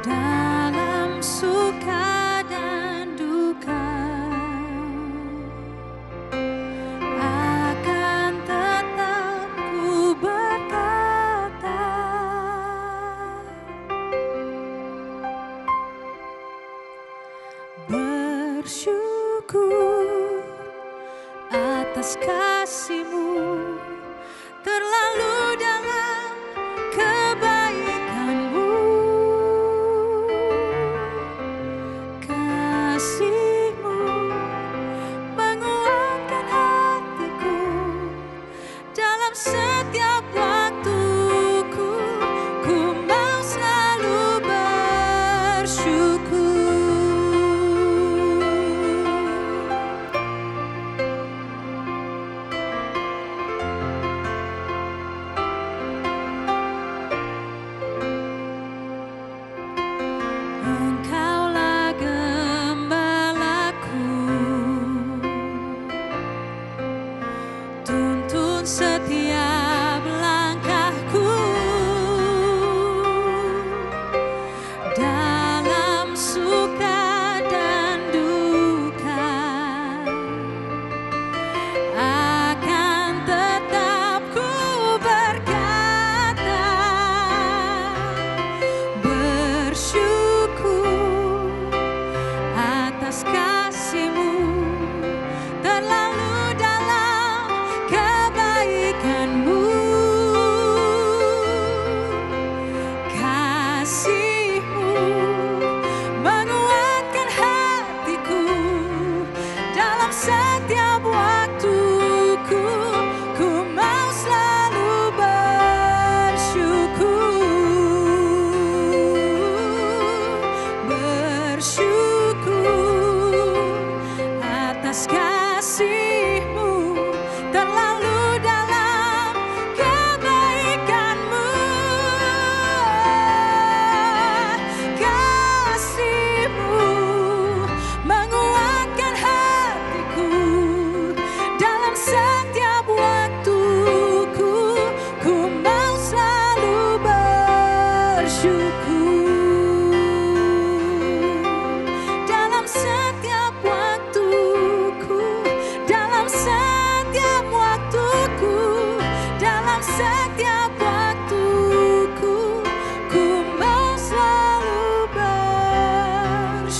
dalam suka dan duka, akan tetap ku berkata, bersyukur atas kasih-Mu terlalu dalam kebaikan-Mu. Kasih-Mu menguatkan hatiku dalam setiap waktuku. Ku mau selalu bersyukur. Engkaulah gembalaku, tuntun setiap langkahku dalam suka dan duka, akan tetap ku berkata, bersyukur atas kasih-Mu terlalu dalam kebaikan-Mu. Kasih-Mu menguatkan hatiku dalam setiap waktuku. Ku mau selalu bersyukur atas kasih-Mu terlalu dalam kebaikan-Mu. Kasih-Mu menguatkan hatiku dalam setiap waktuku. Ku mau selalu bersyukur dalam setiap waktuku, dalam setiap waktuku, dalam setiap waktuku. Ku mau selalu bersyukur.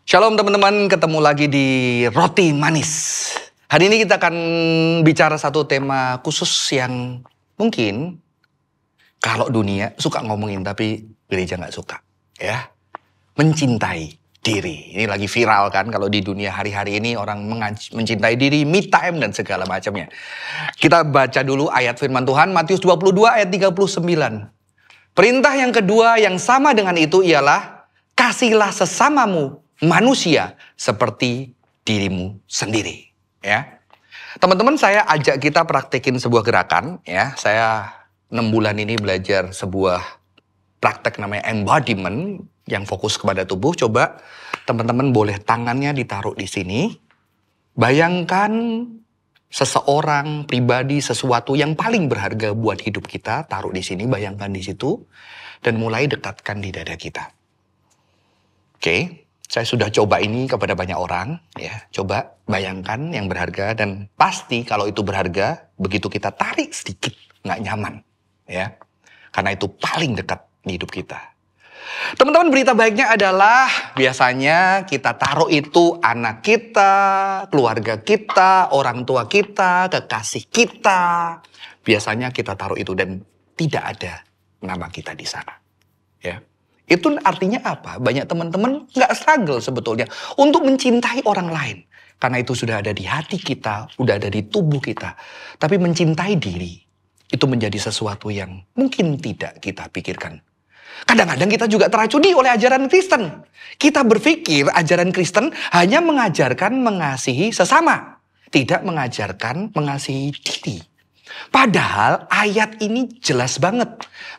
Shalom teman-teman, ketemu lagi di Roti Manis. Hari ini kita akan bicara satu tema khusus yang mungkin kalau dunia suka ngomongin tapi gereja nggak suka, ya. Mencintai diri. Ini lagi viral kan kalau di dunia hari-hari ini orang mencintai diri, me time dan segala macamnya. Kita baca dulu ayat firman Tuhan Matius 22 ayat 39. Perintah yang kedua yang sama dengan itu ialah kasihlah sesamamu manusia seperti dirimu sendiri, ya. Teman-teman, saya ajak kita praktekin sebuah gerakan, ya. Saya 6 bulan ini belajar sebuah praktek namanya embodiment yang fokus kepada tubuh. Coba teman-teman boleh tangannya ditaruh di sini. Bayangkan seseorang, pribadi, sesuatu yang paling berharga buat hidup kita, taruh di sini, bayangkan di situ, dan mulai dekatkan di dada kita. Oke. Saya sudah coba ini kepada banyak orang, ya. Coba bayangkan yang berharga dan pasti kalau itu berharga, begitu kita tarik sedikit nggak nyaman, ya. Karena itu paling dekat di hidup kita. Teman-teman, berita baiknya adalah biasanya kita taruh itu anak kita, keluarga kita, orang tua kita, kekasih kita. Biasanya kita taruh itu dan tidak ada nama kita di sana, ya. Itu artinya apa? Banyak teman-teman nggak struggle sebetulnya untuk mencintai orang lain. Karena itu sudah ada di hati kita, sudah ada di tubuh kita. Tapi mencintai diri, itu menjadi sesuatu yang mungkin tidak kita pikirkan. Kadang-kadang kita juga teracuni oleh ajaran Kristen. Kita berpikir ajaran Kristen hanya mengajarkan mengasihi sesama. Tidak mengajarkan mengasihi diri Padahal ayat ini jelas banget.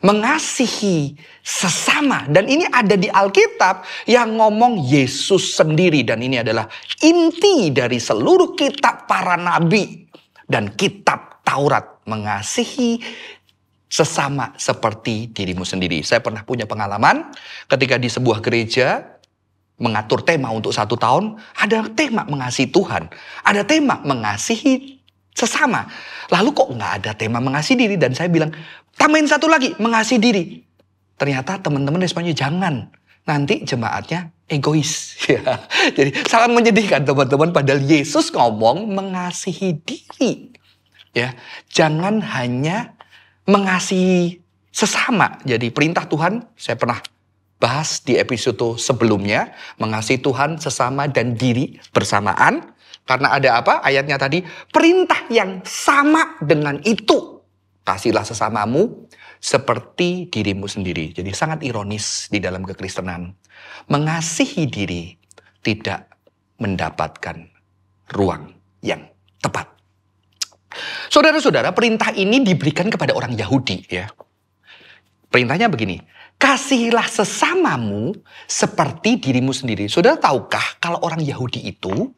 Mengasihi sesama. Dan ini ada di Alkitab yang ngomong Yesus sendiri. Dan ini adalah inti dari seluruh kitab para nabi dan kitab Taurat. Mengasihi sesama seperti dirimu sendiri. Saya pernah punya pengalaman ketika di sebuah gereja mengatur tema untuk 1 tahun. Ada tema mengasihi Tuhan. Ada tema mengasihi sesama. Lalu kok nggak ada tema mengasihi diri? Dan saya bilang, tambahin satu lagi, mengasihi diri. Ternyata teman-teman responnya, jangan. Nanti jemaatnya egois. Ya. Jadi sangat menyedihkan teman-teman. Padahal Yesus ngomong mengasihi diri. Ya, jangan hanya mengasihi sesama. Jadi perintah Tuhan, saya pernah bahas di episode sebelumnya. Mengasihi Tuhan, sesama, dan diri bersamaan. Karena ada apa? Ayatnya tadi, perintah yang sama dengan itu. Kasihlah sesamamu seperti dirimu sendiri. Jadi sangat ironis di dalam kekristenan. Mengasihi diri tidak mendapatkan ruang yang tepat. Saudara-saudara, perintah ini diberikan kepada orang Yahudi. Ya. Perintahnya begini, kasihilah sesamamu seperti dirimu sendiri. Saudara tahukah kalau orang Yahudi itu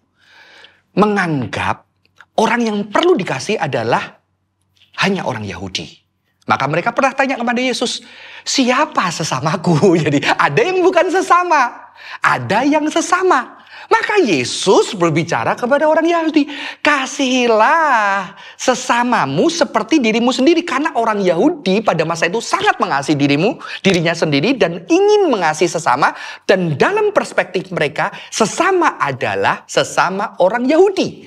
menganggap orang yang perlu dikasih adalah hanya orang Yahudi. Maka mereka pernah tanya kepada Yesus, siapa sesamaku? Jadi ada yang bukan sesama, ada yang sesama. Maka Yesus berbicara kepada orang Yahudi, kasihilah sesamamu seperti dirimu sendiri. Karena orang Yahudi pada masa itu sangat mengasihi dirinya sendiri dan ingin mengasihi sesama. Dan dalam perspektif mereka, sesama adalah sesama orang Yahudi.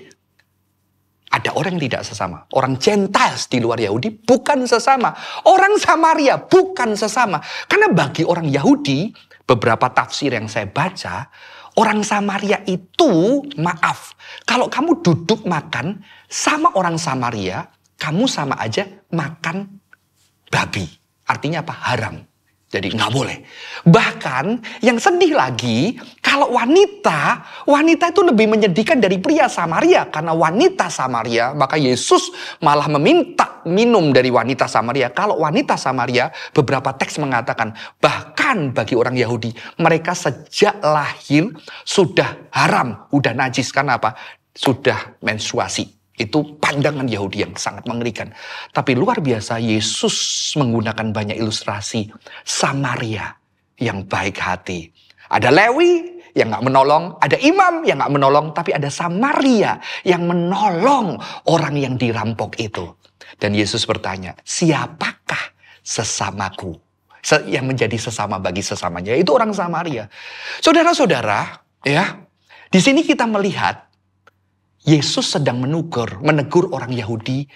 Ada orang yang tidak sesama. Orang Gentiles di luar Yahudi bukan sesama. Orang Samaria bukan sesama. Karena bagi orang Yahudi, beberapa tafsir yang saya baca, orang Samaria itu, maaf, kalau kamu duduk makan sama orang Samaria, kamu sama aja makan babi. Artinya apa? Haram. Jadi nggak boleh. Bahkan yang sedih lagi, kalau wanita itu lebih menyedihkan dari pria Samaria. Karena wanita Samaria, maka Yesus malah meminta minum dari wanita Samaria. Kalau wanita Samaria, beberapa teks mengatakan, bahkan bagi orang Yahudi, mereka sejak lahir sudah haram, udah najis. Karena apa? Sudah menstruasi. Itu pandangan Yahudi yang sangat mengerikan. Tapi luar biasa Yesus menggunakan banyak ilustrasi Samaria yang baik hati. Ada Lewi yang gak menolong, ada imam yang gak menolong, tapi ada Samaria yang menolong orang yang dirampok itu. Dan Yesus bertanya, siapakah sesamaku? Yang menjadi sesama bagi sesamanya, itu orang Samaria. Saudara-saudara, ya, di sini kita melihat Yesus sedang menegur orang Yahudi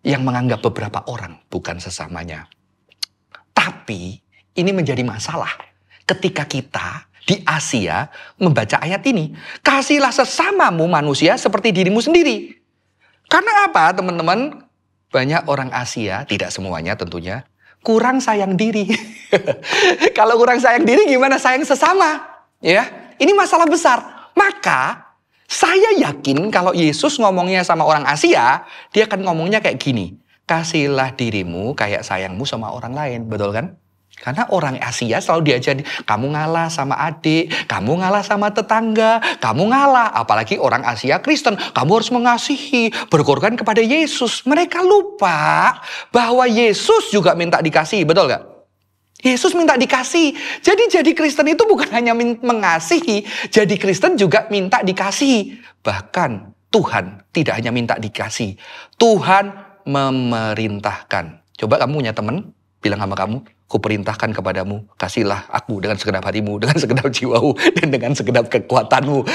yang menganggap beberapa orang bukan sesamanya. Tapi ini menjadi masalah ketika kita di Asia membaca ayat ini. Kasihlah sesamamu manusia seperti dirimu sendiri. Karena apa teman-teman? Banyak orang Asia, tidak semuanya tentunya, kurang sayang diri. Kalau kurang sayang diri gimana sayang sesama? Ya, ini masalah besar. Maka saya yakin kalau Yesus ngomongnya sama orang Asia, dia akan ngomongnya kayak gini. Kasihlah dirimu kayak sayangmu sama orang lain. Betul kan? Karena orang Asia selalu diajari, kamu ngalah sama adik, kamu ngalah sama tetangga, kamu ngalah. Apalagi orang Asia Kristen, kamu harus mengasihi, berkorban kepada Yesus. Mereka lupa bahwa Yesus juga minta dikasih. Betul gak? Yesus minta dikasih. Jadi Kristen itu bukan hanya mengasihi. Jadi Kristen juga minta dikasih. Bahkan Tuhan tidak hanya minta dikasih. Tuhan memerintahkan. Coba kamu punya teman, bilang sama kamu, kuperintahkan kepadamu, kasihlah aku dengan segenap hatimu, dengan segenap jiwamu, dan dengan segenap kekuatanmu.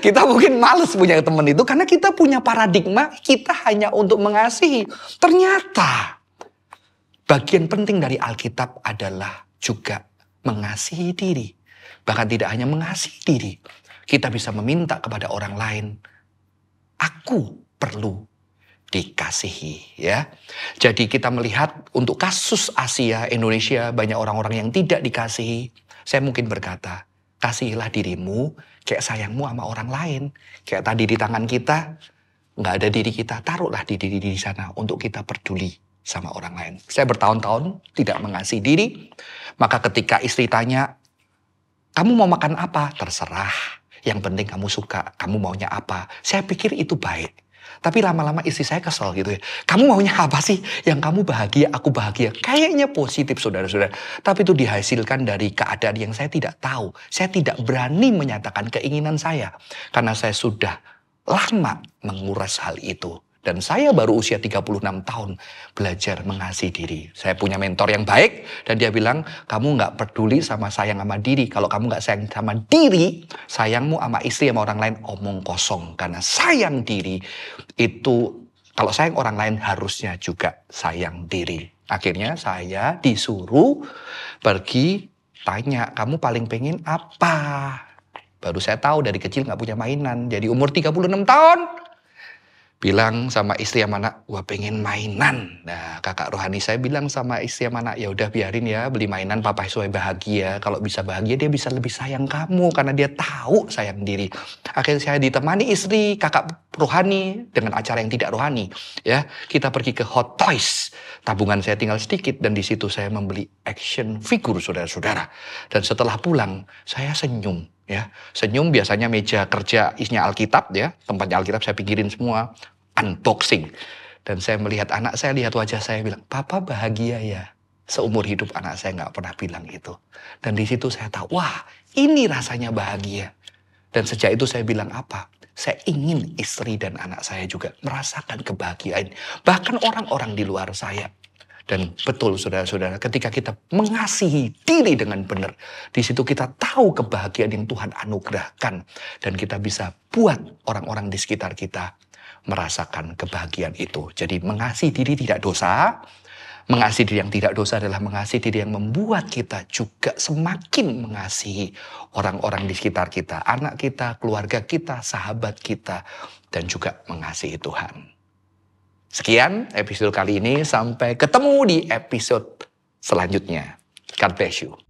Kita mungkin males punya teman itu, karena kita punya paradigma, kita hanya untuk mengasihi. Ternyata bagian penting dari Alkitab adalah juga mengasihi diri. Bahkan tidak hanya mengasihi diri. Kita bisa meminta kepada orang lain. Aku perlu dikasihi. Ya. Jadi kita melihat untuk kasus Asia, Indonesia, banyak orang-orang yang tidak dikasihi. Saya mungkin berkata, kasihilah dirimu kayak sayangmu sama orang lain. Kayak tadi di tangan kita, nggak ada diri kita, taruhlah di diri di sana untuk kita peduli sama orang lain. Saya bertahun-tahun tidak mengasihi diri, maka ketika istri tanya, kamu mau makan apa? Terserah, yang penting kamu suka, kamu maunya apa. Saya pikir itu baik. Tapi lama-lama istri saya kesel gitu ya. Kamu maunya apa sih? Yang kamu bahagia, aku bahagia. Kayaknya positif saudara-saudara. Tapi itu dihasilkan dari keadaan yang saya tidak tahu. Saya tidak berani menyatakan keinginan saya. Karena saya sudah lama menguras hal itu. Dan saya baru usia 36 tahun belajar mengasihi diri. Saya punya mentor yang baik dan dia bilang, kamu gak peduli sama sayang sama diri. Kalau kamu gak sayang sama diri, sayangmu sama istri sama orang lain omong kosong. Karena sayang diri itu, kalau sayang orang lain harusnya juga sayang diri. Akhirnya saya disuruh pergi tanya, kamu paling pengen apa? Baru saya tahu dari kecil gak punya mainan. Jadi umur 36 tahun. Bilang sama istri sama anak, wah pengen mainan. Nah kakak rohani saya bilang sama istri sama anak, ya udah biarin ya beli mainan, papa supaya bahagia. Kalau bisa bahagia dia bisa lebih sayang kamu karena dia tahu sayang diri. Akhirnya saya ditemani istri, kakak rohani dengan acara yang tidak rohani. Ya, kita pergi ke Hot Toys. Tabungan saya tinggal sedikit dan di situ saya membeli action figure saudara-saudara. Dan setelah pulang saya senyum. Ya, senyum biasanya meja kerja isinya Alkitab ya, tempatnya Alkitab saya pikirin semua. Unboxing. Dan saya melihat anak saya, lihat wajah saya bilang, papa bahagia ya. Seumur hidup anak saya gak pernah bilang itu. Dan di situ saya tahu, wah ini rasanya bahagia. Dan sejak itu saya bilang apa? Saya ingin istri dan anak saya juga merasakan kebahagiaan. Bahkan orang-orang di luar saya. Dan betul saudara-saudara, ketika kita mengasihi diri dengan benar, di situ kita tahu kebahagiaan yang Tuhan anugerahkan. Dan kita bisa buat orang-orang di sekitar kita merasakan kebahagiaan itu. Jadi mengasihi diri tidak dosa. Mengasihi diri yang tidak dosa adalah mengasihi diri yang membuat kita juga semakin mengasihi orang-orang di sekitar kita. Anak kita, keluarga kita, sahabat kita. Dan juga mengasihi Tuhan. Sekian episode kali ini. Sampai ketemu di episode selanjutnya. God bless you.